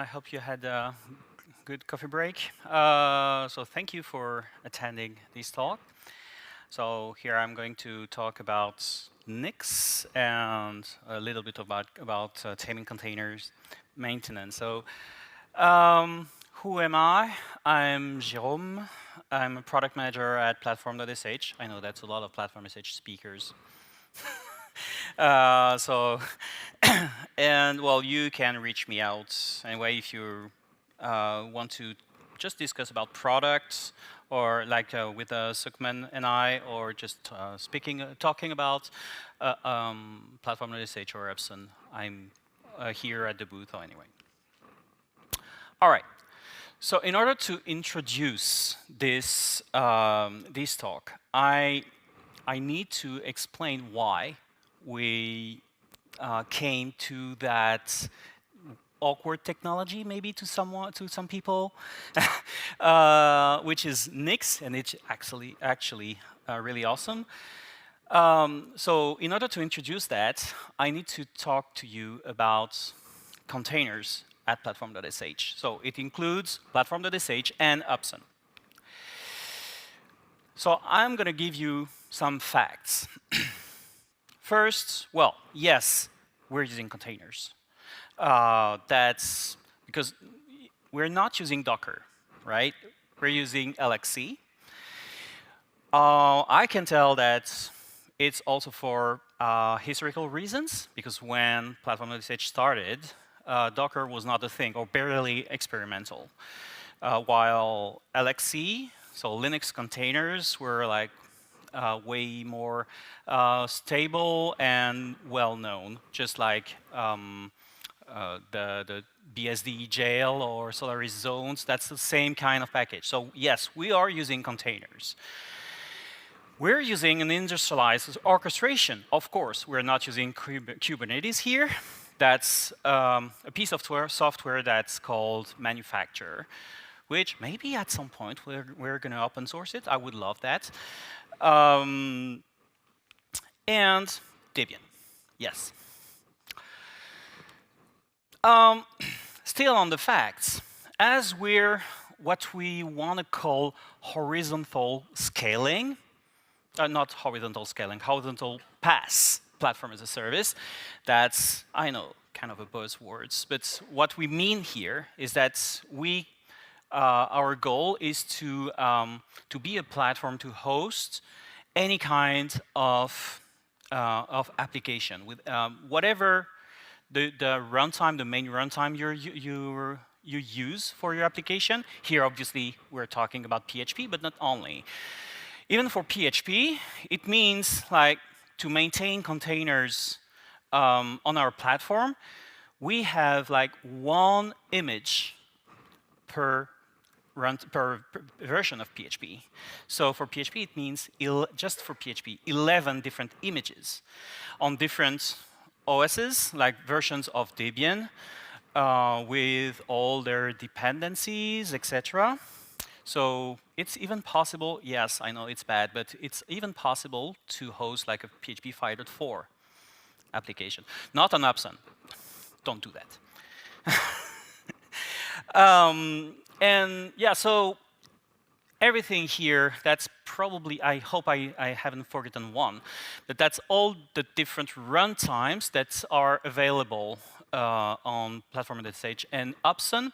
hope you had a good coffee break. So thank you for attending this talk. So here I'm going to talk about Nix and a little bit about taming containers maintenance. So who am I? I'm Jérôme. I'm a product manager at Platform.sh. I know that's a lot of Platform.sh speakers. And well, you can reach me out anyway if you want to just discuss about products, or like with Sukman and I, or just talking about Platform.sh or Upsun. I'm here at the booth anyway. All right. So in order to introduce this this talk, I need to explain why we came to that awkward technology, maybe to some people, which is Nix, and it's actually really awesome. So in order to introduce that, I need to talk to you about containers at Platform.sh. So it includes Platform.sh and Upsun. So I'm going to give you some facts. First, well, yes, we're using containers. That's because we're not using Docker, right? We're using LXC. I can tell that it's also for historical reasons, because when Platform.sh started, Docker was not a thing, or barely experimental. While LXC, so Linux containers, were like way more stable and well-known, just like the BSD jail or Solaris zones. That's the same kind of package. So yes, we are using containers. We're using an industrialized orchestration. Of course, we're not using Kubernetes here. That's a piece of software that's called Manufacturer, which maybe at some point we're going to open source it. I would love that. And Debian, yes. Still on the facts, as we're what we want to call horizontal scaling, not horizontal scaling, horizontal PaaS, platform as a service. That's, I know, kind of a buzzword, but what we mean here is that our goal is to be a platform to host any kind of application with whatever the runtime, the main runtime you use for your application. Here, obviously, we're talking about PHP, but not only. Even for PHP, it means like to maintain containers on our platform, we have like one image per version of PHP. So for PHP, it means just for PHP, 11 different images on different OSs, like versions of Debian, with all their dependencies, etc. So it's even possible, yes, I know it's bad, but it's even possible to host like a PHP 5.4 application. Not on Upsun. Don't do that. And yeah, so everything here, that's probably, I hope I haven't forgotten one, but that's all the different runtimes that are available on Platform.sh and Upsun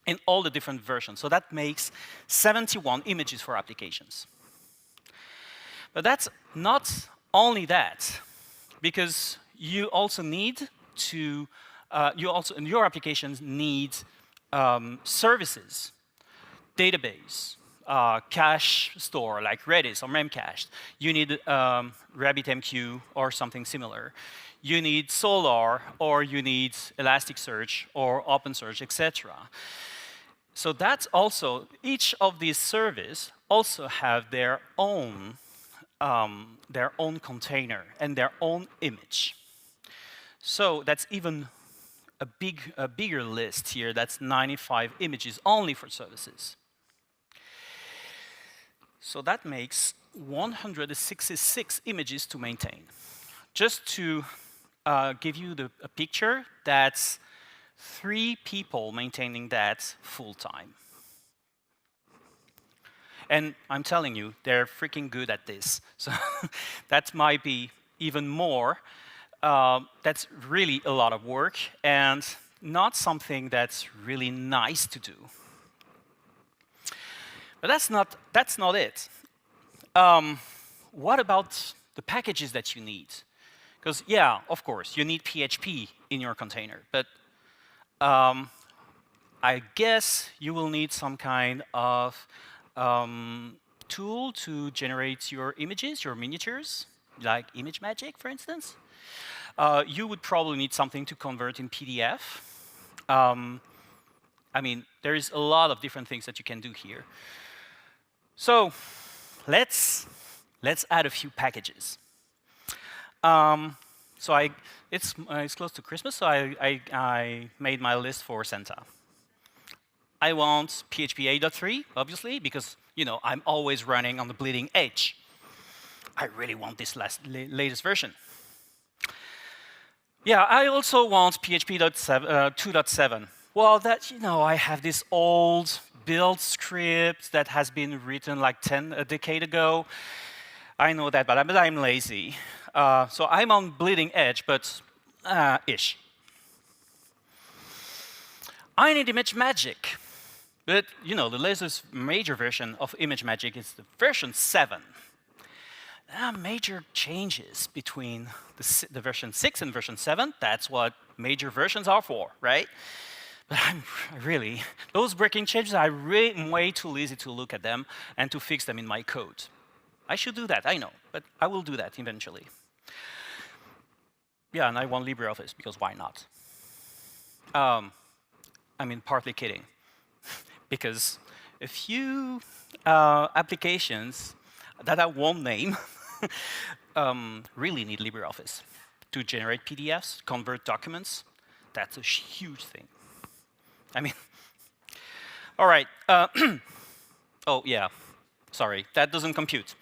in all the different versions. So that makes 71 images for applications. But that's not only that, because you also need to, your applications need services, database, cache store like Redis or Memcached. You need RabbitMQ or something similar. You need Solr, or you need Elasticsearch or OpenSearch, etc. So that's also, each of these services also have their own container and their own image. So that's even a bigger list here. That's 95 images only for services. So that makes 166 images to maintain. Just to give you a picture, that's 3 people maintaining that full-time. And I'm telling you, they're freaking good at this. So that might be even more. That's really a lot of work and not something that's really nice to do. But that's not it. What about the packages that you need? Because, yeah, of course, you need PHP in your container. But I guess you will need some kind of tool to generate your images, your miniatures, like ImageMagick, for instance. You would probably need something to convert in PDF. I mean, there is a lot of different things that you can do here. So let's add a few packages. So it's close to Christmas, so I made my list for Santa. I want PHP 8.3, obviously, because I'm always running on the bleeding edge. I really want this latest version. Yeah, I also want PHP 2.7. Well, I have this old build script that has been written like a decade ago. I know that, but I'm lazy. So I'm on bleeding edge, but ish. I need ImageMagick. But, the latest major version of ImageMagick is the version 7. There are major changes between the version 6 and version 7. That's what major versions are for, right? But those breaking changes, I'm way too lazy to look at them and to fix them in my code. I should do that, I know, but I will do that eventually. Yeah, and I want LibreOffice, because why not? Partly kidding. Because a few applications that I won't name really need LibreOffice to generate PDFs, convert documents. That's a huge thing. All right. Oh, yeah. Sorry, that doesn't compute.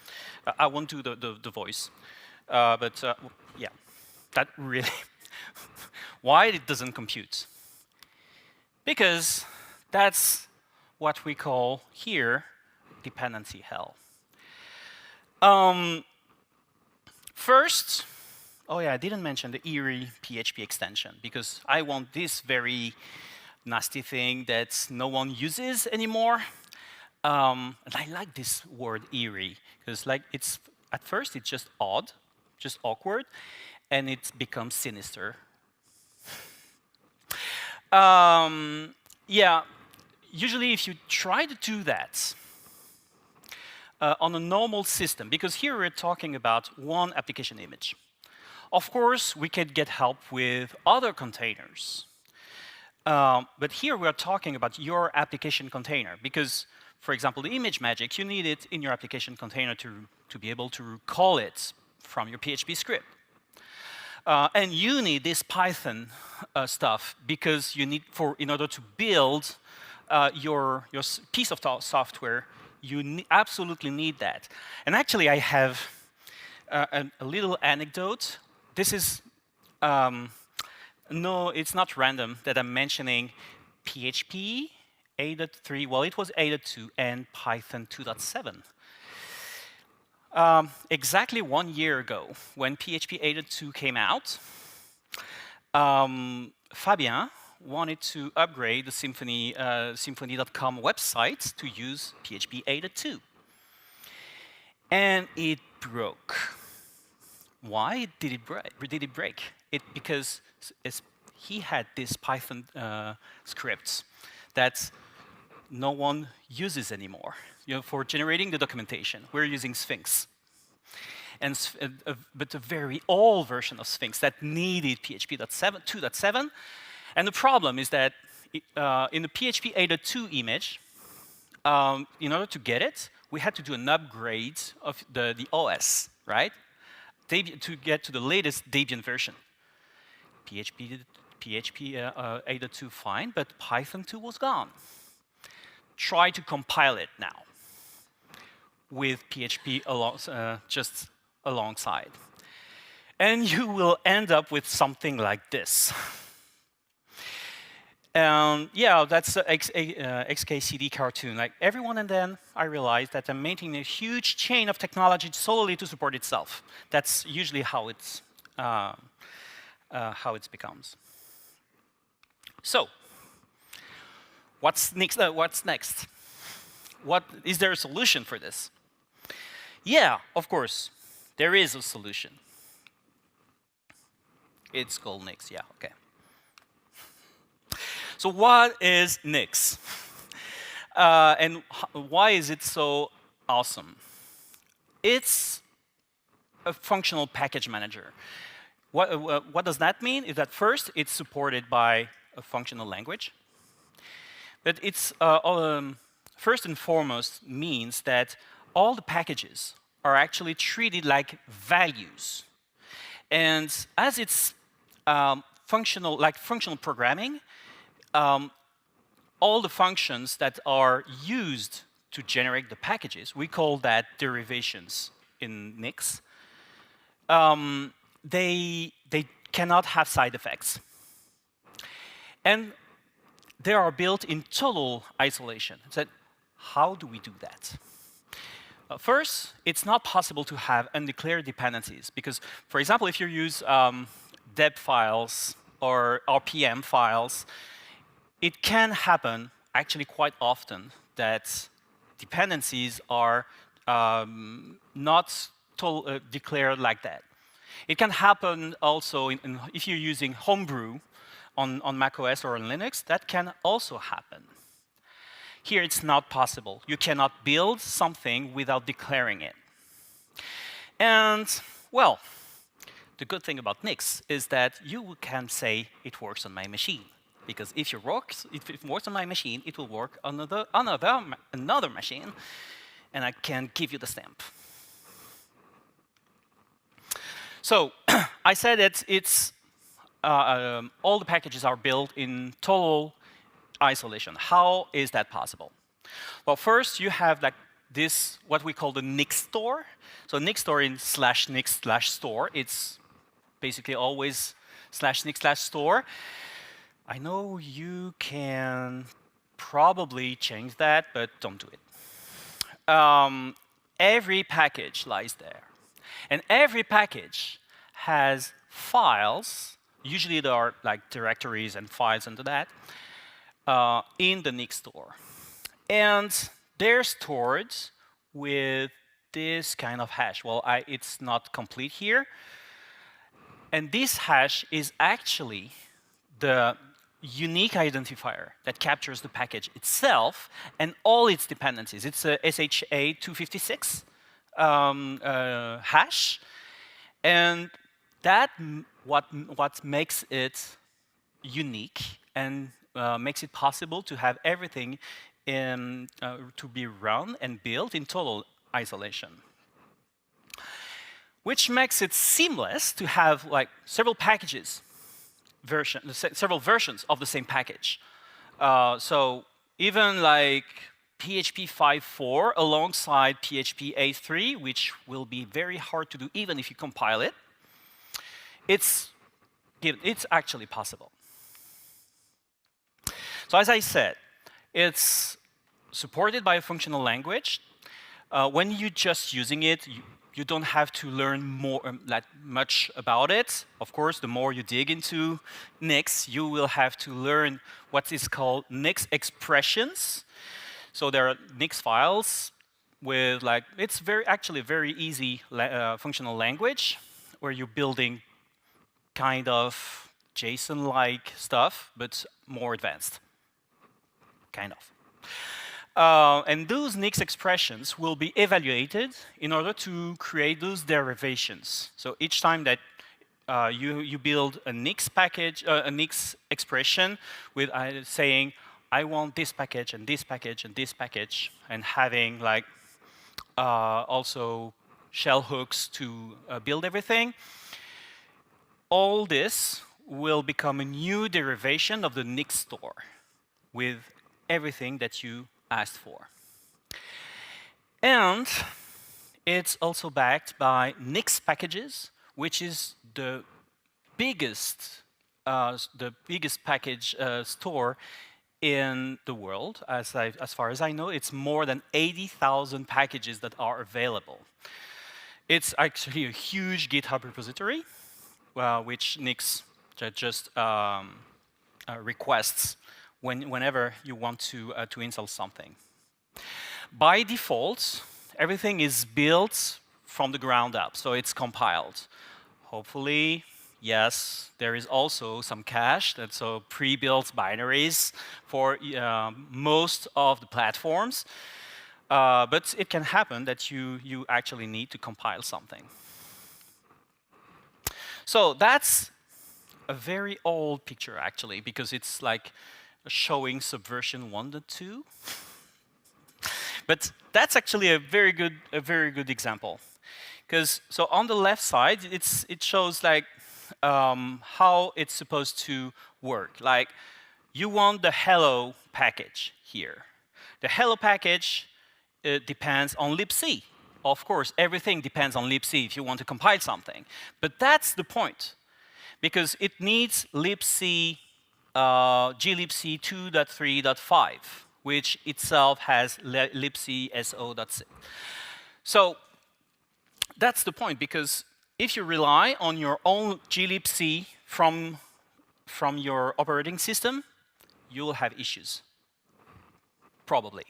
I won't do the voice. Yeah, that really... Why it doesn't compute? Because that's what we call here dependency hell. First, oh yeah, I didn't mention the eerie PHP extension, because I want this very nasty thing that no one uses anymore. And I like this word eerie, because at first it's just odd, just awkward, and it becomes sinister. Yeah, usually if you try to do that on a normal system, because here we're talking about one application image. Of course, we could get help with other containers. But here we're talking about your application container, because, for example, the ImageMagick, you need it in your application container to be able to call it from your PHP script. And you need this Python stuff, because you need, in order to build your piece of software, you absolutely need that. And actually, I have a little anecdote. This is, no, it's not random that I'm mentioning PHP 8.3, well, it was 8.2 and Python 2.7. Exactly 1 year ago, when PHP 8.2 came out, Fabien wanted to upgrade the Symfony.com website to use PHP 8.2. And it broke. Why did it break? Because he had this Python scripts that no one uses anymore. For generating the documentation, we're using Sphinx. But a very old version of Sphinx that needed PHP 2.7. And the problem is that in the PHP 8.2 image, in order to get it, we had to do an upgrade of the OS, right? To get to the latest Debian version. PHP 8.2 fine, but Python 2 was gone. Try to compile it now with PHP just alongside. And you will end up with something like this. And yeah, that's the XKCD cartoon. Like every now and then, I realized that I'm maintaining a huge chain of technology solely to support itself. That's usually how it becomes. So, what's next? What is there a solution for this? Yeah, of course, there is a solution. It's called Nix. Yeah, okay. So what is Nix? And why is it so awesome? It's a functional package manager. What does that mean? Is that first, it's supported by a functional language. But it's first and foremost means that all the packages are actually treated like values. And as it's functional programming, all the functions that are used to generate the packages, we call that derivations in Nix, they cannot have side effects. And they are built in total isolation. So how do we do that? First, it's not possible to have undeclared dependencies because, for example, if you use deb files or RPM files, it can happen actually quite often that dependencies are not declared like that. It can happen also if you're using Homebrew on macOS or on Linux, that can also happen. Here it's not possible. You cannot build something without declaring it. And, well, the good thing about Nix is that you can say it works on my machine. Because if it works on my machine, it will work on another machine, and I can give you the stamp. So I said that it's all the packages are built in total isolation. How is that possible? Well, first you have like this, what we call the Nix store. So Nix store in /nix/store. It's basically always /nix/store. I know you can probably change that, but don't do it. Every package lies there. And every package has files. Usually there are like directories and files into that in the Nix store. And they're stored with this kind of hash. Well, it's not complete here. And this hash is actually the unique identifier that captures the package itself and all its dependencies. It's a SHA-256 hash. And that what makes it unique and makes it possible to have everything to be run and built in total isolation. Which makes it seamless to have like several packages, several versions of the same package. So even like PHP 5.4 alongside PHP 8.3, which will be very hard to do even if you compile it, it's actually possible. So as I said, it's supported by a functional language. When you're just using it, you don't have to learn much about it. Of course, the more you dig into Nix, you will have to learn what is called Nix expressions. So there are Nix files with it's actually a very easy functional language where you're building kind of JSON-like stuff, but more advanced, kind of. And those Nix expressions will be evaluated in order to create those derivations. So each time that you build a Nix package, a Nix expression with saying, I want this package and this package and this package, and having also shell hooks to build everything, all this will become a new derivation of the Nix store with everything that you asked for. And it's also backed by Nix packages, which is the biggest the biggest package store in the world. As far as I know, it's more than 80,000 packages that are available. It's actually a huge GitHub repository, which Nix just requests whenever you want to install something. By default, everything is built from the ground up, so it's compiled. Hopefully, yes, there is also some cache, that's so pre-built binaries for most of the platforms. But it can happen that you actually need to compile something. So that's a very old picture, actually, because it's like showing Subversion 1.2. But that's actually a very good example. Because so on the left side, it shows like how it's supposed to work. Like you want the hello package here. The hello package depends on libc. Of course, everything depends on libc if you want to compile something. But that's the point, because it needs libc glibc 2.3.5, which itself has libc so.6. So that's the point, because if you rely on your own glibc from your operating system, you will have issues, probably.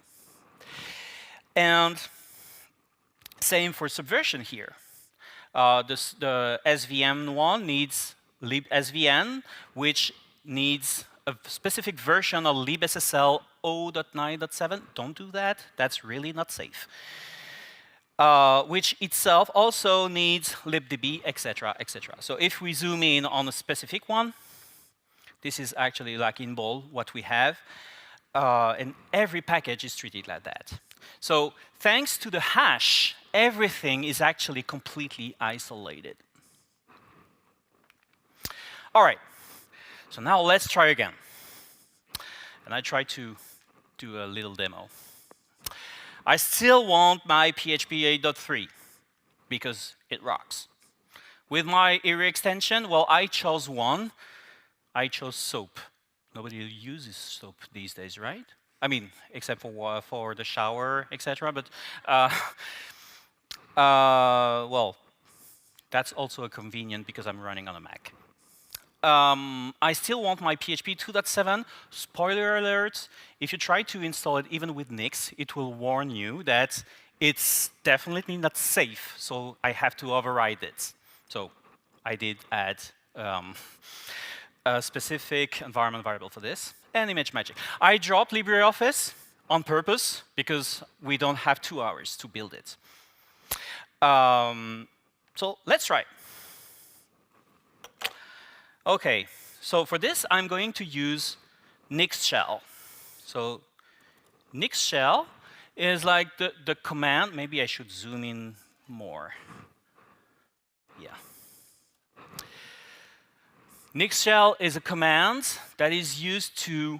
And same for Subversion here. The SVN one needs libsvn, which needs a specific version of libssl 0.9.7. Don't do that. That's really not safe. Which itself also needs libdb, etc., etc. So if we zoom in on a specific one, this is actually like in bold what we have. And every package is treated like that. So thanks to the hash, everything is actually completely isolated. All right. So now let's try again. And I try to do a little demo. I still want my PHP 8.3 because it rocks. With my eerie extension, well, I chose one. I chose soap. Nobody uses soap these days, right? I mean, except for the shower, etc. But well, that's also convenient because I'm running on a Mac. I still want my PHP 2.7. Spoiler alert, if you try to install it even with Nix, it will warn you that it's definitely not safe, so I have to override it. So I did add a specific environment variable for this, and ImageMagick. I dropped LibreOffice on purpose because we don't have 2 hours to build it. So let's try. OK, so for this, I'm going to use Nix shell. So Nix shell is like the command. Maybe I should zoom in more. Yeah. Nix shell is a command that is used to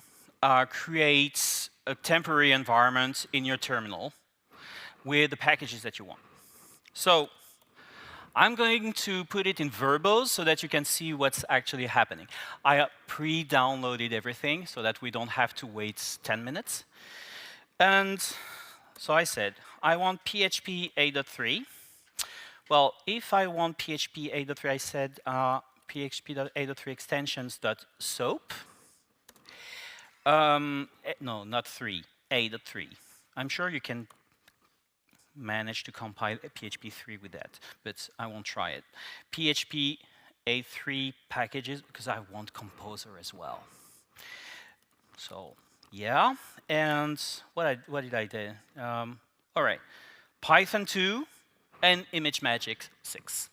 create a temporary environment in your terminal with the packages that you want. So I'm going to put it in verbose so that you can see what's actually happening. I pre-downloaded everything so that we don't have to wait 10 minutes. And so I said, I want PHP 8.3. Well, if I want PHP 8.3, I said PHP 8.3 extensions.soap. No, not 3, 8.3. I'm sure you can manage to compile a PHP 3 with that, but I won't try it. PHP 8.3 packages, because I want Composer as well. So yeah, and what did I do? All right, Python 2 and ImageMagick 6.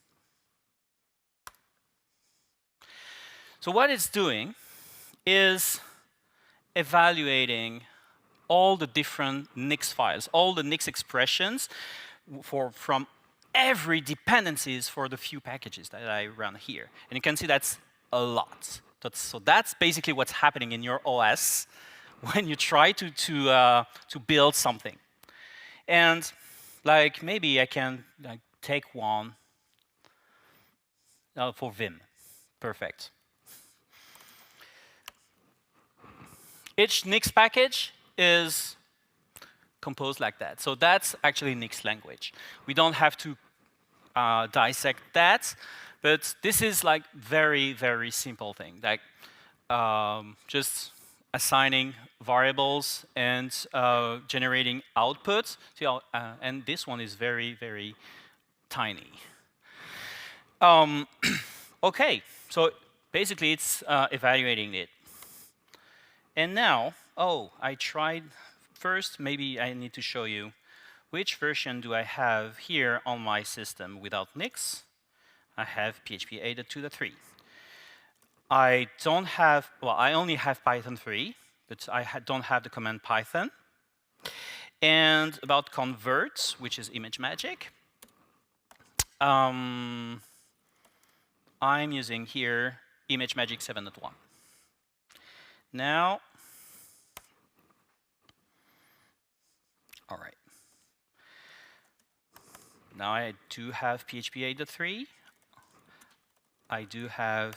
So what it's doing is evaluating all the different Nix files, all the Nix expressions from every dependencies for the few packages that I run here. And you can see that's a lot. So that's basically what's happening in your OS when you try to build something. And like maybe I can take one for Vim. Perfect. Each Nix package is composed like that. So that's actually Nix language. We don't have to dissect that, but this is like very, very simple thing, like just assigning variables and generating outputs. So, and this one is very, very tiny. Okay, so basically it's evaluating it. And now, oh, I tried first, maybe I need to show you which version do I have here on my system without Nix. I have PHP 8.2.3. I don't have, well, I only have Python 3, but I don't have the command Python. And about converts, which is ImageMagick, I'm using here ImageMagick 7.1. Now, all right. Now I do have PHP 8.3. I do have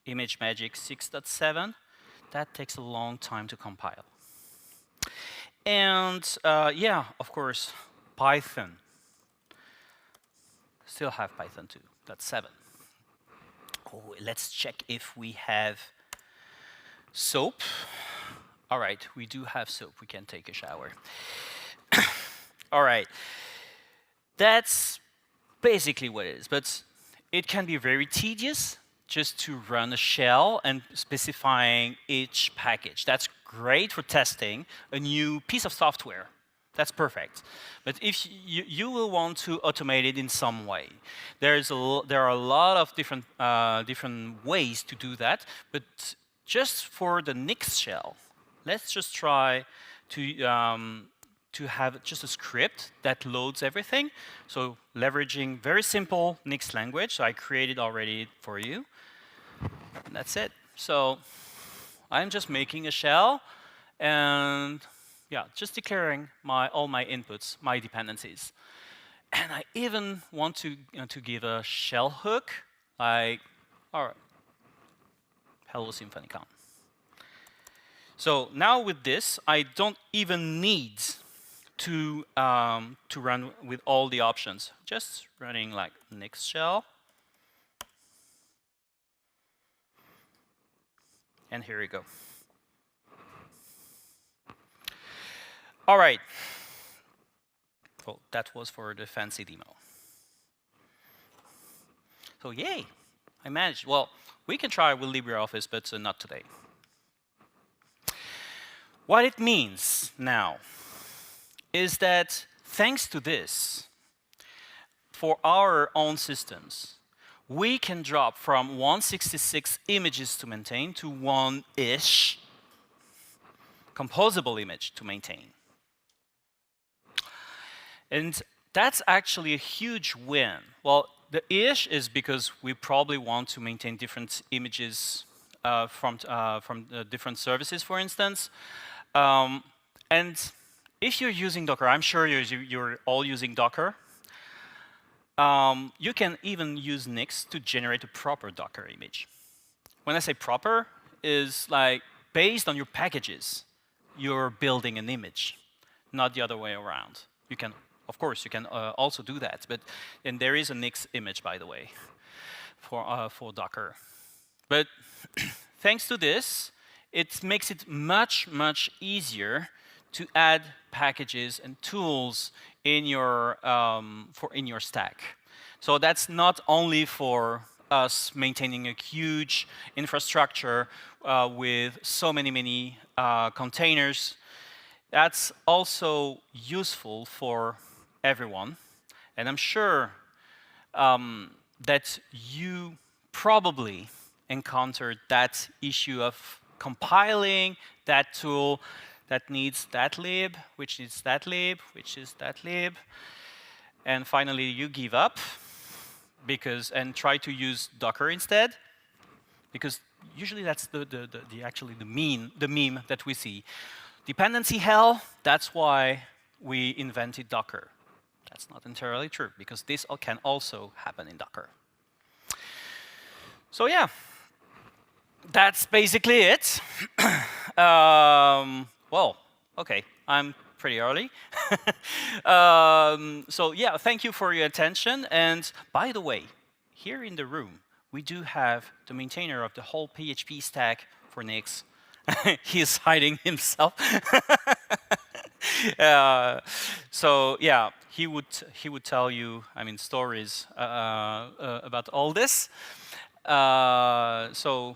ImageMagick 6.7. That takes a long time to compile. And yeah, of course, Python. Still have Python 2. That's 7. Oh, let's check if we have soap. All right, we do have soap. We can take a shower. All right. That's basically what it is. But it can be very tedious just to run a shell and specifying each package. That's great for testing a new piece of software. That's perfect. But if you will want to automate it in some way, there are a lot of different ways to do that. But just for the Nix shell, let's just try to have just a script that loads everything. So leveraging very simple Nix language. So I created already for you. And that's it. So I'm just making a shell and yeah, just declaring all my inputs, my dependencies. And I even want to give a shell hook, like, all right, hello Symfonicon. So now with this, I don't even need to run with all the options. Just running like Nix shell. And here we go. All right. Well, that was for the fancy demo. So yay, I managed. Well, we can try with LibreOffice, but not today. What it means now is that thanks to this, for our own systems, we can drop from 166 images to maintain to one-ish composable image to maintain. And that's actually a huge win. Well, the ish is because we probably want to maintain different images from different services, for instance. And if you're using Docker, I'm sure you're all using Docker. You can even use Nix to generate a proper Docker image. When I say proper, is like based on your packages, you're building an image, not the other way around. You can, of course, you can also do that, but and there is a Nix image, by the way, for Docker. But thanks to this, it makes it much, much easier to add packages and tools in your stack. So that's not only for us maintaining a huge infrastructure with so many containers. That's also useful for everyone. And I'm sure that you probably encountered that issue of compiling that tool that needs that lib, which needs that lib, which is that lib. And finally, you give up and try to use Docker instead, because usually that's actually the meme that we see. Dependency hell, that's why we invented Docker. That's not entirely true, because this can also happen in Docker. So yeah, that's basically it. Well, okay, I'm pretty early. So yeah, thank you for your attention. And by the way, here in the room, we do have the maintainer of the whole PHP stack for Nix. He's hiding himself. So yeah, he would tell you, I mean, stories about all this. So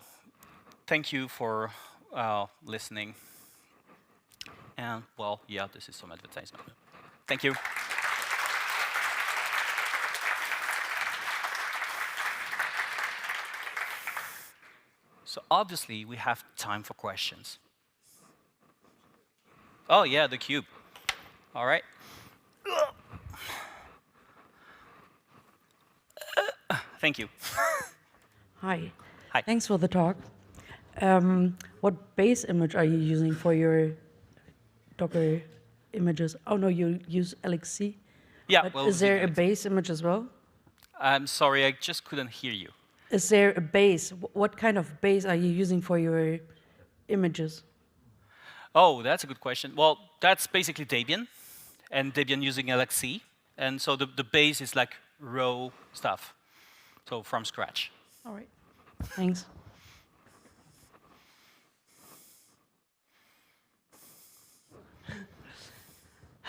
thank you for listening. And well, yeah, this is some advertisement. Thank you. So obviously, we have time for questions. Oh yeah, the cube. All right. Thank you. Hi. Hi. Thanks for the talk. What base image are you using for your Docker images? Oh no, you use LXC. Yeah. But Well, is there a base image as well? I'm sorry, I just couldn't hear you. Is there a base? What kind of base are you using for your images? Oh, that's a good question. Well, that's basically Debian, and Debian using LXC, and so the base is like raw stuff, so from scratch. All right. Thanks.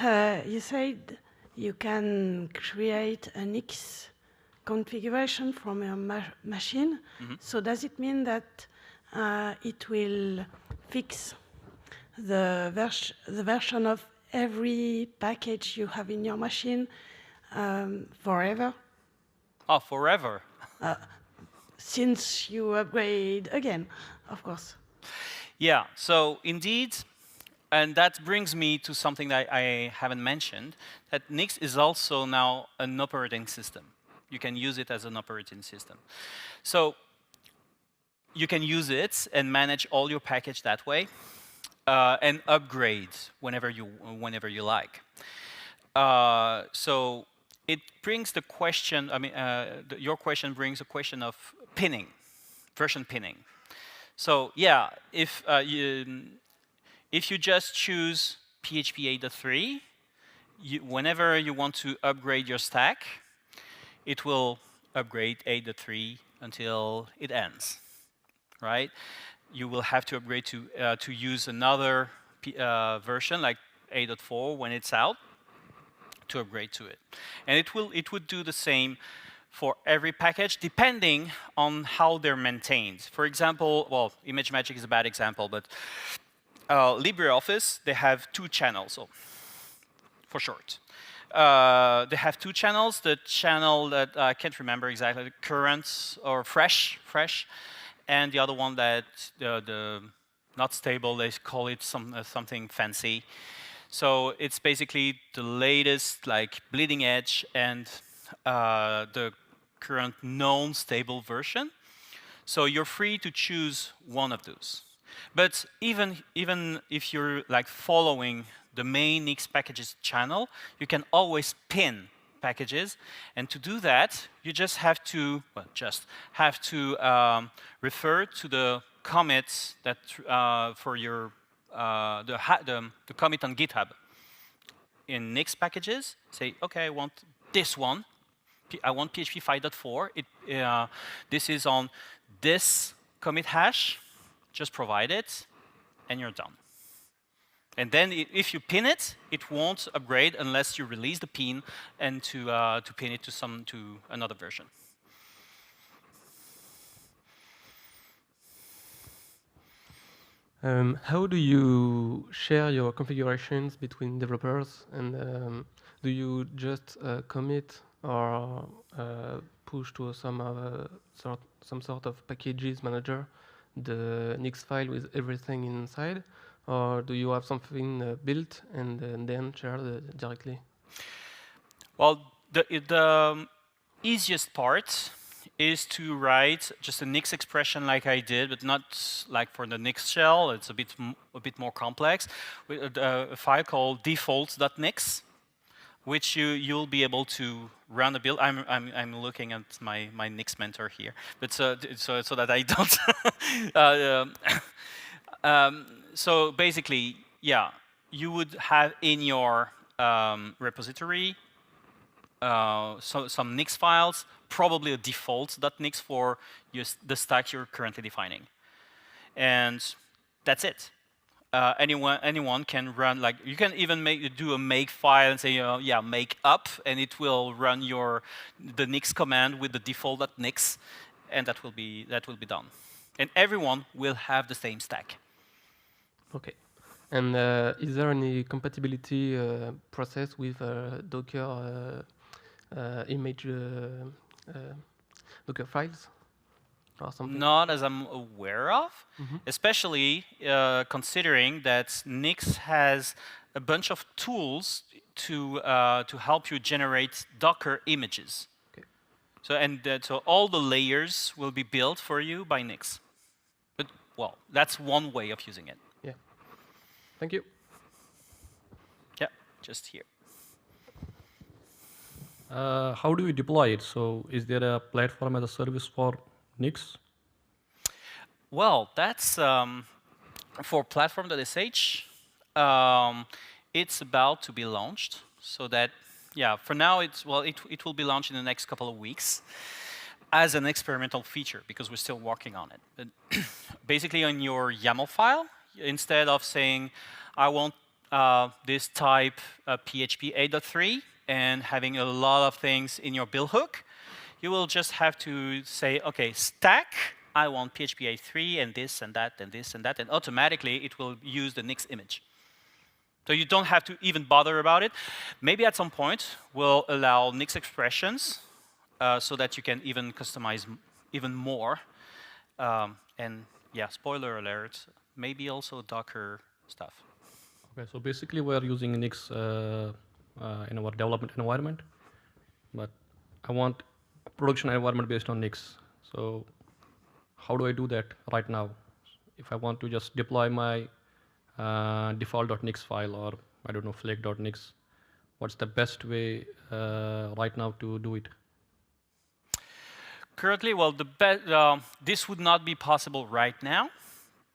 You said you can create an X configuration from your machine. So does it mean that it will fix the version of every package you have in your machine forever? Oh, forever. Since you upgrade again, of course. Yeah, so indeed, and that brings me to something that I haven't mentioned, that Nix is also now an operating system. You can use it as an operating system. So you can use it and manage all your package that way, and upgrade whenever you like. So it brings the question, I mean, your question brings a question of pinning, version pinning. So yeah, if you just choose PHP 8.3, whenever you want to upgrade your stack, it will upgrade 8.3 until it ends, right? You will have to upgrade to use another version like 8.4 when it's out to upgrade to it, and it would do the same for every package, depending on how they're maintained. For example, well, ImageMagick is a bad example, but LibreOffice, they have 2 channels, so for short. They have 2 channels. The channel that I can't remember exactly, the current or fresh, and the other one that the not stable. They call it something fancy. So it's basically the latest, like bleeding edge, and the current known stable version. So you're free to choose one of those. But even if you're like following the main Nix packages channel, you can always pin packages. And to do that, you just have to refer to the commits that for your the commit on GitHub in Nix packages. Say, okay, I want this one. I want PHP 5.4. This is on this commit hash. Just provide it, and you're done. And then if you pin it, it won't upgrade unless you release the pin and to pin it to another version. How do you share your configurations between developers, and do you just commit or push to some sort of packages manager the Nix file with everything inside, or do you have something built and then share directly? Well, the easiest part is to write just a Nix expression like I did, but not like for the Nix shell. It's a bit more complex. With a file called default.nix, which you'll be able to run a build. I'm looking at my Nix mentor here, but so that I don't. so basically, yeah, you would have in your repository some Nix files, probably a default.nix for the stack you're currently defining. And that's it. Anyone can run, like, you can even do a make file and say, yeah, make up, and it will run the Nix command with the default.nix, and that will be done. And everyone will have the same stack. Okay. And is there any compatibility process with Docker image Docker files or something? Not as I'm aware of, especially considering that Nix has a bunch of tools to help you generate Docker images. Okay. So all the layers will be built for you by Nix. But well, that's one way of using it. Yeah. Thank you. Yeah, just here. How do you deploy it? So is there a platform as a service for Nix? Well, that's for Platform.sh. It's about to be launched, so that, yeah, for now it will be launched in the next couple of weeks as an experimental feature because we're still working on it. But basically, on your YAML file, instead of saying I want this type PHP 8.3 and having a lot of things in your bill hook, you will just have to say, okay, stack, I want PHP 8.3 and this and that and this and that, and automatically it will use the Nix image. So you don't have to even bother about it. Maybe at some point we'll allow Nix expressions so that you can even customize even more. And yeah, spoiler alert, maybe also Docker stuff. Okay, so basically we're using Nix in our development environment, but I want a production environment based on Nix. So how do I do that right now? If I want to just deploy my default.nix file or, I don't know, flake.nix, what's the best way right now to do it? Currently, well, this would not be possible right now,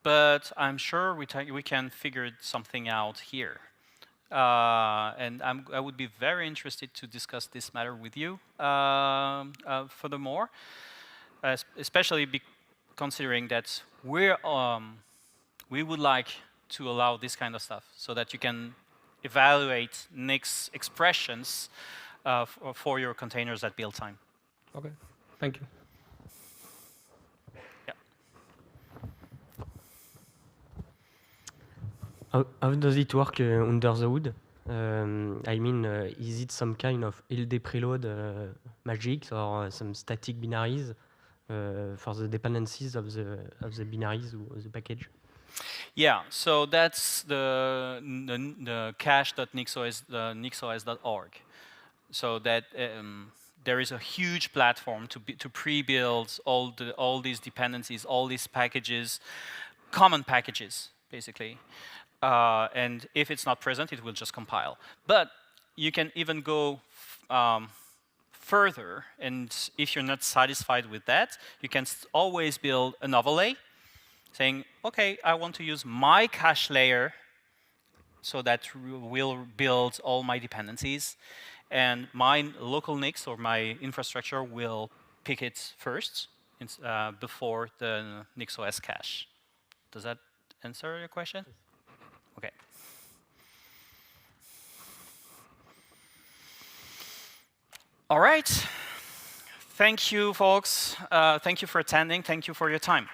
but I'm sure we can figure something out here. And I would be very interested to discuss this matter with you furthermore, especially considering that we would like to allow this kind of stuff so that you can evaluate Nix expressions for your containers at build time. Okay, thank you. How does it work under the hood? I mean, is it some kind of LD preload magic or some static binaries for the dependencies of the binaries or the package? Yeah, so that's the cache.nixos.org. So that there is a huge platform to pre-build all these dependencies, all these packages, common packages, basically. And if it's not present, it will just compile. But you can even go further, and if you're not satisfied with that, you can always build an overlay, saying, okay, I want to use my cache layer so that will build all my dependencies, and my local Nix or my infrastructure will pick it first before the NixOS cache. Does that answer your question? Okay. All right. Thank you, folks. Thank you for attending. Thank you for your time.